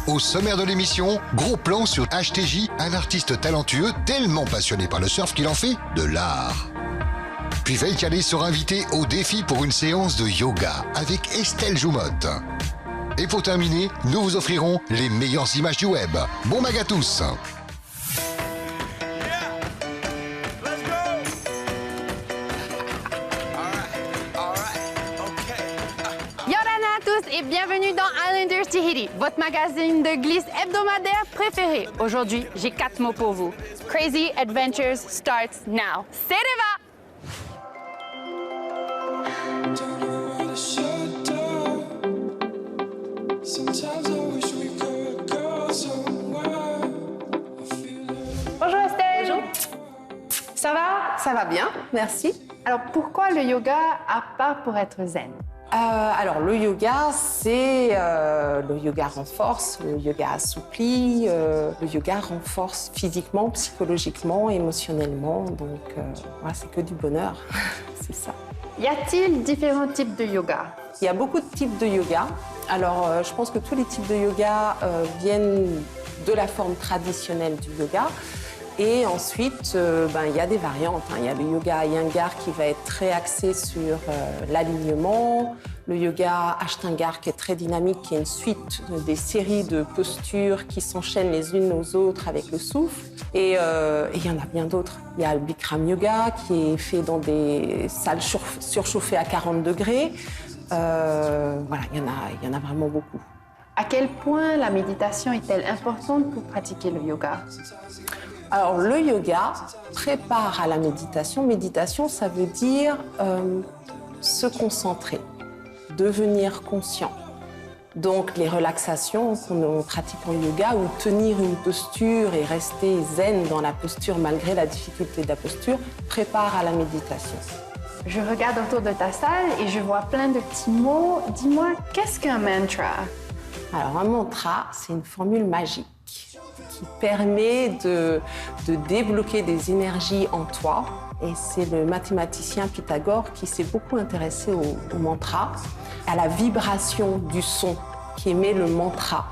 Au sommaire de l'émission, gros plan sur HTJ, un artiste talentueux tellement passionné par le surf qu'il en fait de l'art. Puis Veille Calais sera invité au défi pour une séance de yoga avec Estelle Joumotte. Et pour terminer, nous vous offrirons les meilleures images du web. Bon mag à tous! Yorana à tous et bienvenue dans Islanders Tahiti, votre magazine de glisse hebdomadaire préféré. Aujourd'hui, j'ai 4 mots pour vous. Crazy Adventures starts now. Sereva! Bonjour Estelle. Bonjour. Ça va? Ça va bien, merci. Alors pourquoi le yoga à part pour être zen? Alors le yoga, c'est le yoga renforce, le yoga assouplit, le yoga renforce physiquement, psychologiquement, émotionnellement. Donc voilà, c'est que du bonheur, c'est ça. Y a-t-il différents types de yoga? Il y a beaucoup de types de yoga. Alors je pense que tous les types de yoga viennent de la forme traditionnelle du yoga. Et ensuite, il y a des variantes. Il y a le yoga Iyengar qui va être très axé sur l'alignement, le yoga Ashtangar qui est très dynamique, qui est une suite des séries de postures qui s'enchaînent les unes aux autres avec le souffle. Et il y en a bien d'autres. Il y a le Bikram Yoga qui est fait dans des salles surchauffées à 40 degrés. Voilà, il y en a vraiment beaucoup. À quel point la méditation est-elle importante pour pratiquer le yoga? Alors, le yoga prépare à la méditation. Méditation, ça veut dire se concentrer, devenir conscient. Donc, les relaxations qu'on pratique en yoga ou tenir une posture et rester zen dans la posture malgré la difficulté de la posture prépare à la méditation. Je regarde autour de ta salle et je vois plein de petits mots. Dis-moi, qu'est-ce qu'un mantra? Alors, un mantra, c'est une formule magique qui permet de débloquer des énergies en toi. Et c'est le mathématicien Pythagore qui s'est beaucoup intéressé au mantra, à la vibration du son qui émet le mantra.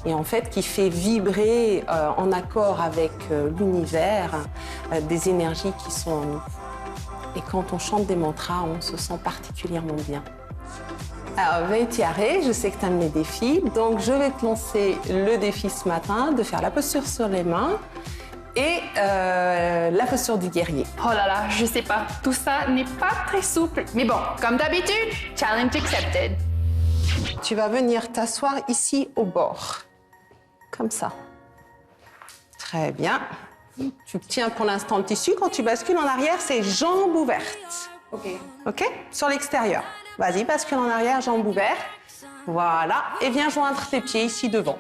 Et en fait, qui fait vibrer en accord avec l'univers des énergies qui sont en nous. Et quand on chante des mantras, on se sent particulièrement bien. Alors, Veille Tiare, je sais que tu aimes les défis, donc je vais te lancer le défi ce matin de faire la posture sur les mains et la posture du guerrier. Oh là là, je sais pas, tout ça n'est pas très souple. Mais bon, comme d'habitude, challenge accepted. Tu vas venir t'asseoir ici au bord, comme ça. Très bien. Tu tiens pour l'instant le tissu. Quand tu bascules en arrière, c'est jambes ouvertes. OK? Sur l'extérieur. Vas-y, bascule en arrière, jambes ouvertes. Voilà. Et viens joindre tes pieds ici devant.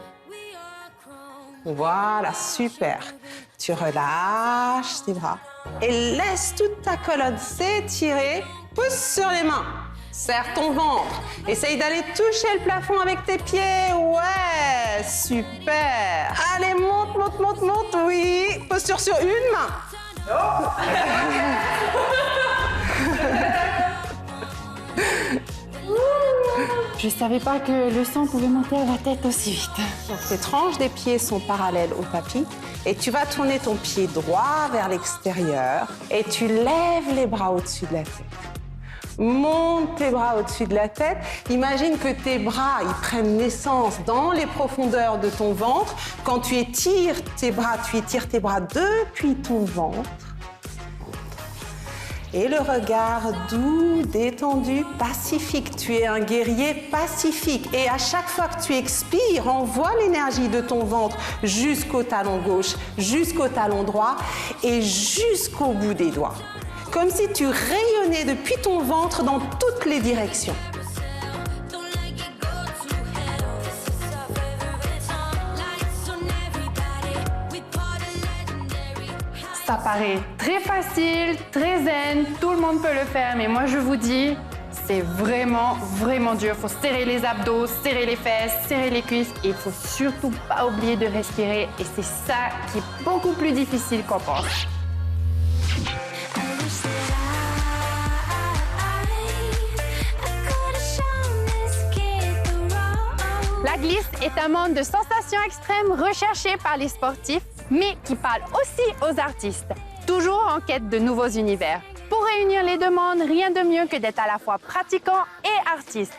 Voilà, super. Tu relâches tes bras. Et laisse toute ta colonne s'étirer. Pousse sur les mains. Serre ton ventre. Essaye d'aller toucher le plafond avec tes pieds. Ouais, super. Allez, monte, monte, monte, monte. Oui. Posture sur une main. Oh. Je savais pas que le sang pouvait monter à la tête aussi vite. Donc, tes tranches des pieds sont parallèles au tapis et tu vas tourner ton pied droit vers l'extérieur et tu lèves les bras au-dessus de la tête. Monte tes bras au-dessus de la tête. Imagine que tes bras, ils prennent naissance dans les profondeurs de ton ventre. Quand tu étires tes bras depuis ton ventre. Et le regard doux, détendu, pacifique. Tu es un guerrier pacifique. Et à chaque fois que tu expires, envoie l'énergie de ton ventre jusqu'au talon gauche, jusqu'au talon droit et jusqu'au bout des doigts. Comme si tu rayonnais depuis ton ventre dans toutes les directions. Ça paraît très facile, très zen, tout le monde peut le faire, mais moi je vous dis, c'est vraiment, vraiment dur. Il faut serrer les abdos, serrer les fesses, serrer les cuisses et il faut surtout pas oublier de respirer. Et c'est ça qui est beaucoup plus difficile qu'on pense. La glisse est un monde de sensations extrêmes recherché par les sportifs, mais qui parle aussi aux artistes, toujours en quête de nouveaux univers. Pour réunir les deux mondes, rien de mieux que d'être à la fois pratiquant et artiste.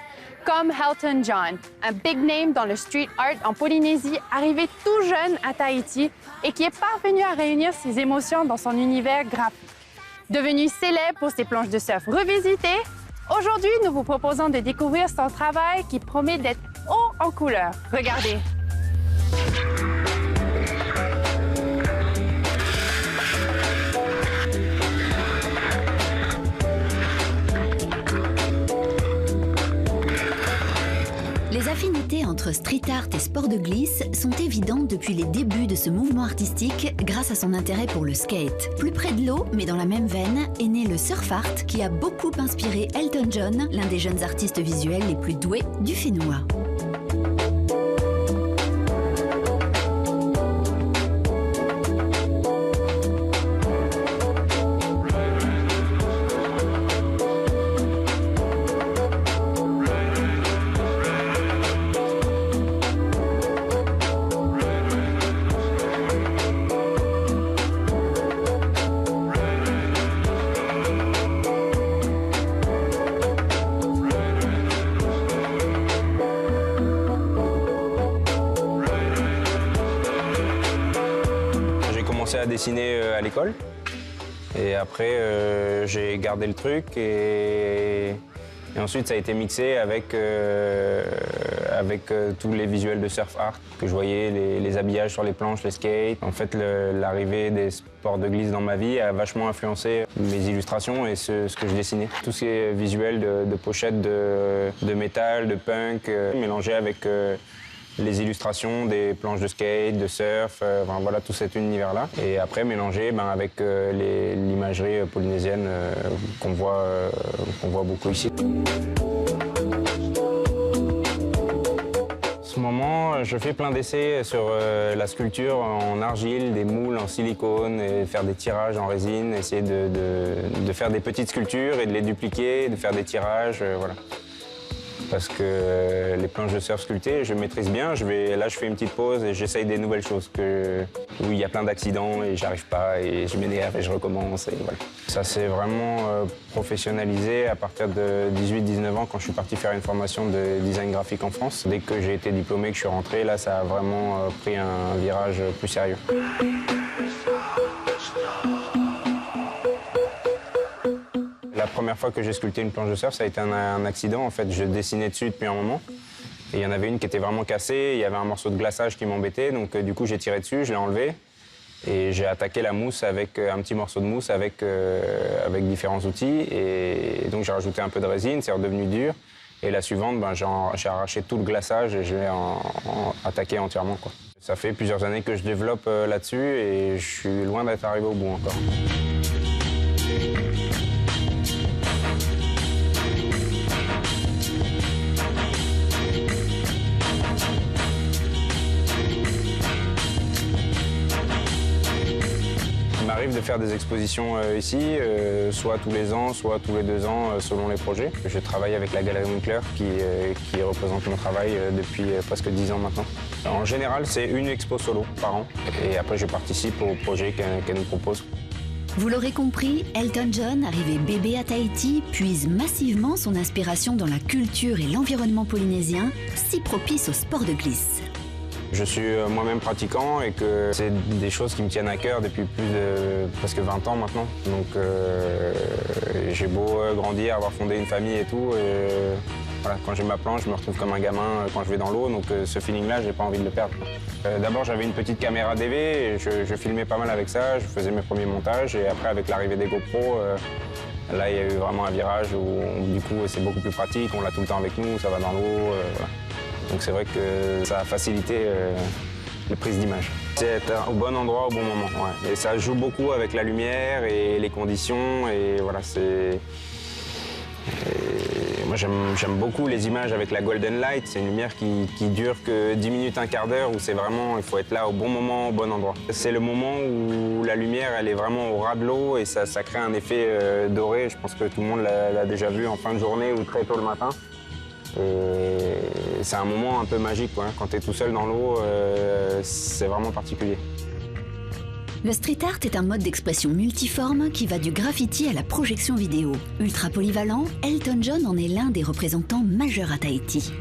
Comme Elton John, un big name dans le street art en Polynésie, arrivé tout jeune à Tahiti et qui est parvenu à réunir ses émotions dans son univers graphique. Devenu célèbre pour ses planches de surf revisitées, aujourd'hui, nous vous proposons de découvrir son travail qui promet d'être haut en couleur. Regardez. Les affinités entre street art et sport de glisse sont évidentes depuis les débuts de ce mouvement artistique grâce à son intérêt pour le skate. Plus près de l'eau, mais dans la même veine, est né le surf art qui a beaucoup inspiré Elton John, l'un des jeunes artistes visuels les plus doués du Fénois. J'ai commencé à dessiner à l'école et après j'ai gardé le truc et ensuite ça a été mixé avec tous les visuels de surf art que je voyais, les habillages sur les planches, les skates. En fait, l'arrivée des sports de glisse dans ma vie a vachement influencé mes illustrations et ce que je dessinais. Tous ces visuels de pochettes de métal, de punk, mélangés avec les illustrations des planches de skate, de surf, enfin, voilà tout cet univers-là. Et après mélangé avec l'imagerie polynésienne qu'on voit beaucoup ici. En ce moment, je fais plein d'essais sur la sculpture en argile, des moules en silicone, et faire des tirages en résine, essayer de faire des petites sculptures et de les dupliquer, de faire des tirages, voilà. Parce que les planches de surf sculptées, je maîtrise bien. Là, je fais une petite pause et j'essaye des nouvelles choses où il y a plein d'accidents et j'arrive pas et je m'énerve et je recommence. Et voilà. Ça s'est vraiment professionnalisé à partir de 18-19 ans quand je suis parti faire une formation de design graphique en France. Dès que j'ai été diplômé, que je suis rentré, là, ça a vraiment pris un virage plus sérieux. La première fois que j'ai sculpté une planche de surf, ça a été un accident. En fait, je dessinais dessus depuis un moment. Et il y en avait une qui était vraiment cassée. Il y avait un morceau de glaçage qui m'embêtait. Donc, du coup, j'ai tiré dessus, je l'ai enlevé. Et j'ai attaqué la mousse avec un petit morceau de mousse avec différents outils. Et donc, j'ai rajouté un peu de résine, c'est redevenu dur. Et la suivante, j'ai arraché tout le glaçage et je l'ai attaqué entièrement, quoi. Ça fait plusieurs années que je développe là-dessus et je suis loin d'être arrivé au bout encore. Il m'arrive de faire des expositions ici, soit tous les ans, soit tous les 2 ans, selon les projets. Je travaille avec la Galerie Winkler qui représente mon travail depuis presque 10 ans maintenant. En général, c'est une expo solo par an et après je participe aux projets qu'elle nous propose. Vous l'aurez compris, Elton John, arrivé bébé à Tahiti, puise massivement son inspiration dans la culture et l'environnement polynésien, si propice au sport de glisse. Je suis moi-même pratiquant et que c'est des choses qui me tiennent à cœur depuis plus de presque 20 ans maintenant. Donc j'ai beau grandir, avoir fondé une famille et tout. Voilà, quand j'ai ma planche, je me retrouve comme un gamin quand je vais dans l'eau. Donc ce feeling-là, j'ai pas envie de le perdre. D'abord, j'avais une petite caméra DV et je filmais pas mal avec ça. Je faisais mes premiers montages et après, avec l'arrivée des GoPro, là, il y a eu vraiment un virage où du coup, c'est beaucoup plus pratique. On l'a tout le temps avec nous, ça va dans l'eau. Voilà. Donc c'est vrai que ça a facilité les prises d'image. C'est être au bon endroit au bon moment. Ouais. Et ça joue beaucoup avec la lumière et les conditions. Et voilà, moi j'aime beaucoup les images avec la Golden Light. C'est une lumière qui dure que 10 minutes, un quart d'heure, où c'est vraiment, il faut être là au bon moment, au bon endroit. C'est le moment où la lumière elle est vraiment au ras de l'eau et ça crée un effet doré. Je pense que tout le monde l'a déjà vu en fin de journée ou très tôt le matin. Et c'est un moment un peu magique, quoi. Quand tu es tout seul dans l'eau, c'est vraiment particulier. Le street art est un mode d'expression multiforme qui va du graffiti à la projection vidéo. Ultra polyvalent, Elton John en est l'un des représentants majeurs à Tahiti.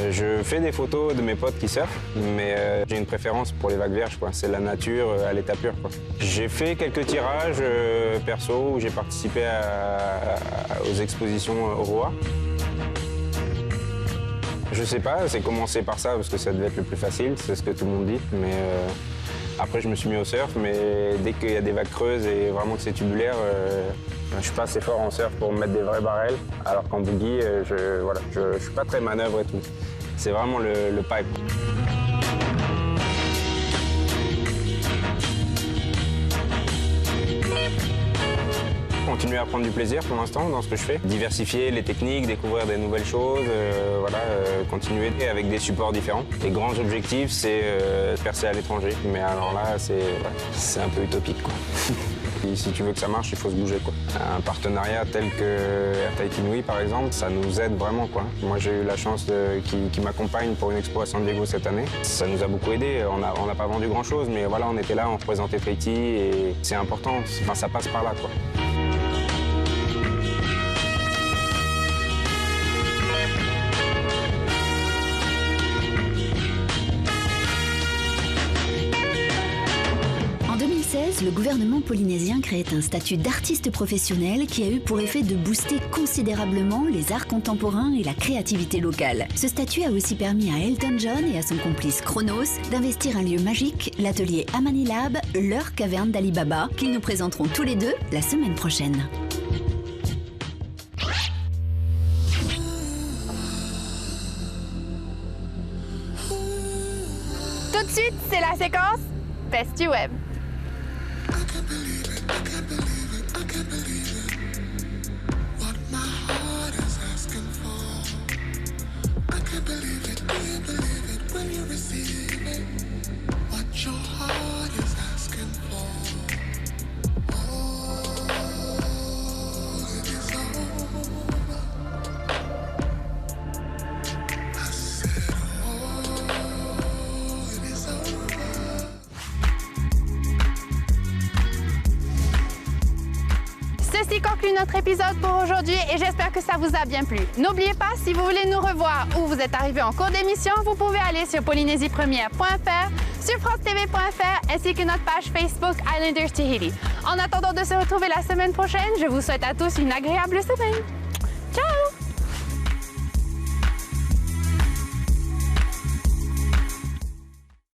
Je fais des photos de mes potes qui surfent, mais j'ai une préférence pour les vagues vierges, quoi. C'est la nature à l'état pur, quoi. J'ai fait quelques tirages perso où j'ai participé aux expositions au ROA. Je sais pas, c'est commencé par ça parce que ça devait être le plus facile, c'est ce que tout le monde dit. Mais après, je me suis mis au surf, mais dès qu'il y a des vagues creuses et vraiment que c'est tubulaire, je suis pas assez fort en surf pour me mettre des vrais barrels. Alors qu'en boogie, je suis pas très manœuvre et tout. C'est vraiment le pipe. Continuer à prendre du plaisir pour l'instant dans ce que je fais. Diversifier les techniques, découvrir des nouvelles choses, continuer avec des supports différents. Les grands objectifs, c'est percer à l'étranger. Mais alors là, c'est un peu utopique, quoi. Et si tu veux que ça marche, il faut se bouger, quoi. Un partenariat tel que Air Tahiti Nui, par exemple, ça nous aide vraiment, quoi. Moi, j'ai eu la chance qu'ils m'accompagnent pour une expo à San Diego cette année. Ça nous a beaucoup aidé. On n'a pas vendu grand-chose, mais voilà, on était là, on représentait Tahiti et c'est important. Enfin, ça passe par là, quoi. Le gouvernement polynésien créait un statut d'artiste professionnel qui a eu pour effet de booster considérablement les arts contemporains et la créativité locale. Ce statut a aussi permis à Elton John et à son complice Chronos d'investir un lieu magique, l'atelier Amani Lab, leur caverne d'Alibaba, qu'ils nous présenteront tous les deux la semaine prochaine. Tout de suite, c'est la séquence FestiWeb. Ceci conclut notre épisode pour aujourd'hui et j'espère que ça vous a bien plu. N'oubliez pas, si vous voulez nous revoir ou vous êtes arrivé en cours d'émission, vous pouvez aller sur polynésiepremière.fr, sur francetv.fr ainsi que notre page Facebook Islanders Tahiti. En attendant de se retrouver la semaine prochaine, je vous souhaite à tous une agréable semaine. Ciao!